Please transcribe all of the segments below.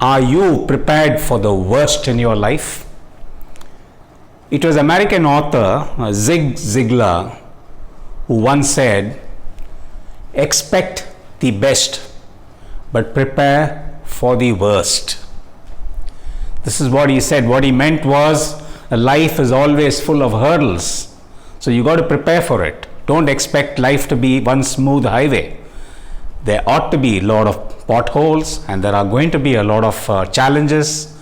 Are you prepared for the worst in your life? It was American author Zig Ziglar who once said, expect the best, but prepare for the worst. This is what he said. What he meant was, life is always full of hurdles. So you got to prepare for it. Don't expect life to be one smooth highway. There ought to be a lot of potholes, and there are going to be a lot of challenges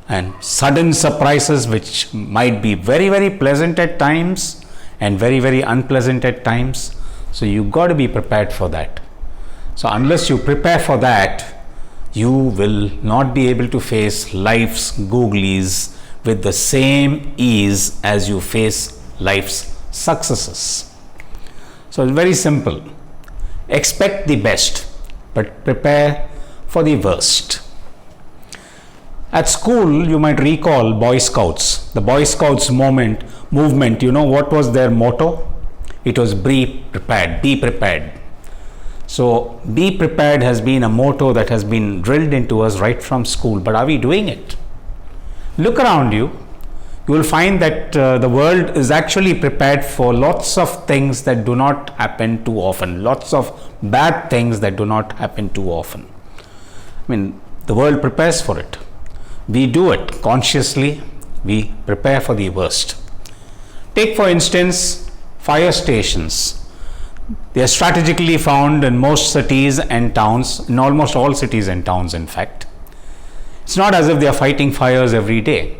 and sudden surprises, which might be very, very pleasant at times and very, very unpleasant at times. So you got to be prepared for that. So unless you prepare for that, you will not be able to face life's googlies with the same ease as you face life's successes. So it's very simple. Expect the best, but prepare for the worst. At school, you might recall Boy Scouts. The Boy Scouts movement, you know what was their motto? It was be prepared, be prepared. So, be prepared has been a motto that has been drilled into us right from school. But are we doing it? Look around you. You will find that the world is actually prepared for lots of things that do not happen too often. Lots of bad things that do not happen too often. I mean, the world prepares for it. We do it consciously. We prepare for the worst. Take, for instance, fire stations. They are strategically found in most cities and towns, in almost all cities and towns, in fact. It's not as if they are fighting fires every day,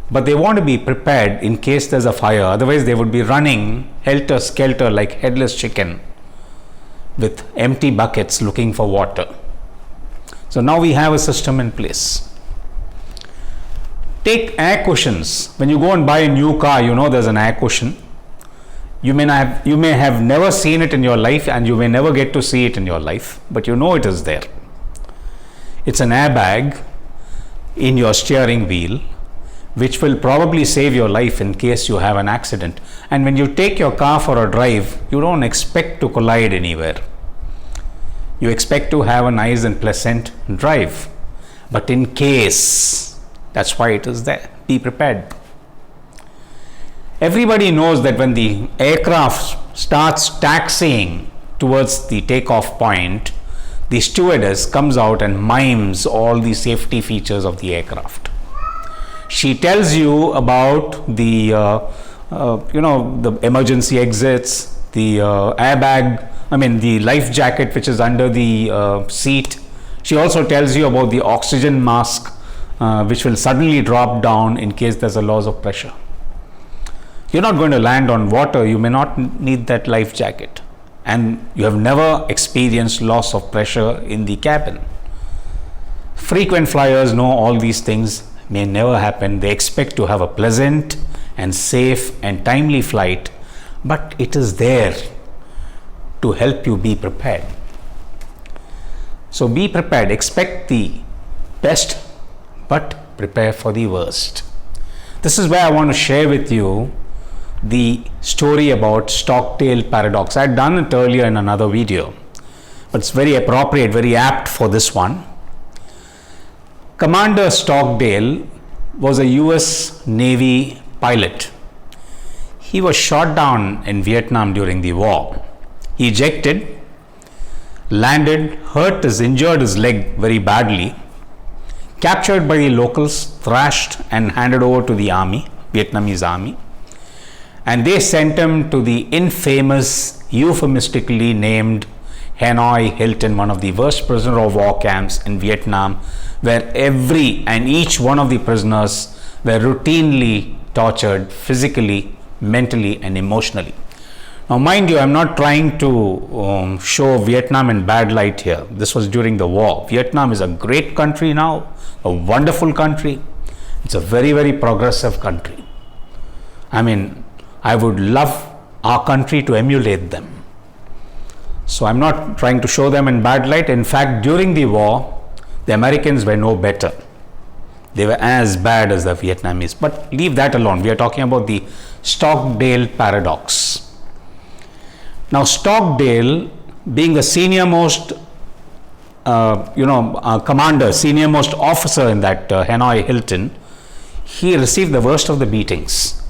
but they want to be prepared in case there's a fire. Otherwise, they would be running helter-skelter like headless chicken with empty buckets looking for water. So now we have a system in place. Take air cushions. When you go and buy a new car, you know there's an air cushion. You may have never seen it in your life, and you may never get to see it in your life, but you know it is there. It's an airbag in your steering wheel, which will probably save your life in case you have an accident. And when you take your car for a drive, you don't expect to collide anywhere. You expect to have a nice and pleasant drive. But in case, that's why it is there. Be prepared. Everybody knows that when the aircraft starts taxiing towards the takeoff point, the stewardess comes out and mimes all the safety features of the aircraft. She tells you about the the emergency exits, the the life jacket which is under the seat. She also tells you about the oxygen mask which will suddenly drop down in case there's a loss of pressure. You're not going to land on water. You may not need that life jacket, and you have never experienced loss of pressure in the cabin. Frequent flyers know all these things may never happen. They expect to have a pleasant and safe and timely flight, but it is there to help you be prepared. So be prepared. Expect the best, but prepare for the worst. This is where I want to share with you the story about Stockdale Paradox. I had done it earlier in another video, but it's very appropriate, very apt for this one. Commander Stockdale was a US Navy pilot. He was shot down in Vietnam during the war. He ejected, landed, injured his leg very badly, captured by the locals, thrashed and handed over to the army, Vietnamese army. And they sent him to the infamous, euphemistically named Hanoi Hilton, one of the worst prisoner of war camps in Vietnam, where every and each one of the prisoners were routinely tortured physically, mentally and emotionally. Now mind you, I'm not trying to show Vietnam in bad light here. This was during the war. Vietnam is a great country now, a wonderful country. It's a very, very progressive country. I mean, I would love our country to emulate them. So I'm not trying to show them in bad light. In fact, during the war, the Americans were no better. They were as bad as the Vietnamese. But leave that alone. We are talking about the Stockdale Paradox. Now, Stockdale, being the senior most commander, senior most officer in that Hanoi Hilton, he received the worst of the beatings.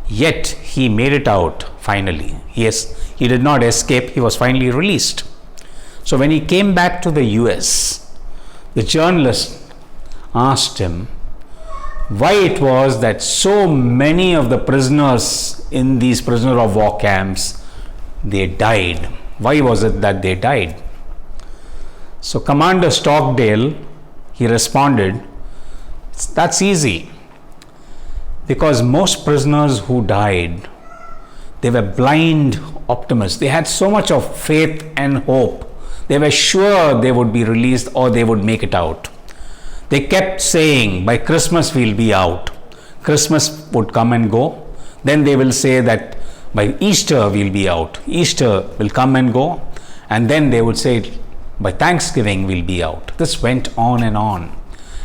Yet he made it out finally. Yes, he did not escape. He was finally released. So when he came back to the US, the journalist asked him why it was that so many of the prisoners in these prisoner of war camps, they died. Why was it that they died? So Commander Stockdale, he responded, that's easy. Because most prisoners who died, they were blind optimists. They had so much of faith and hope. They were sure they would be released or they would make it out. They kept saying, by Christmas we'll be out. Christmas would come and go. Then they will say that by Easter we'll be out. Easter will come and go. And then they would say, by Thanksgiving we'll be out. This went on.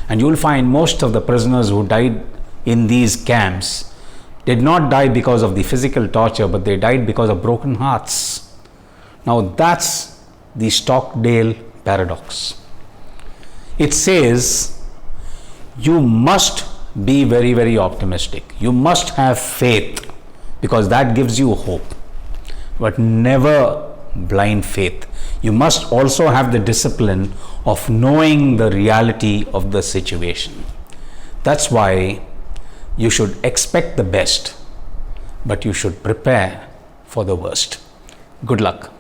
And you'll find most of the prisoners who died in these camps did not die because of the physical torture, but they died because of broken hearts. Now that's the Stockdale Paradox. It says you must be very, very optimistic. You must have faith because that gives you hope, but never blind faith. You must also have the discipline of knowing the reality of the situation. That's why you should expect the best, but you should prepare for the worst. Good luck.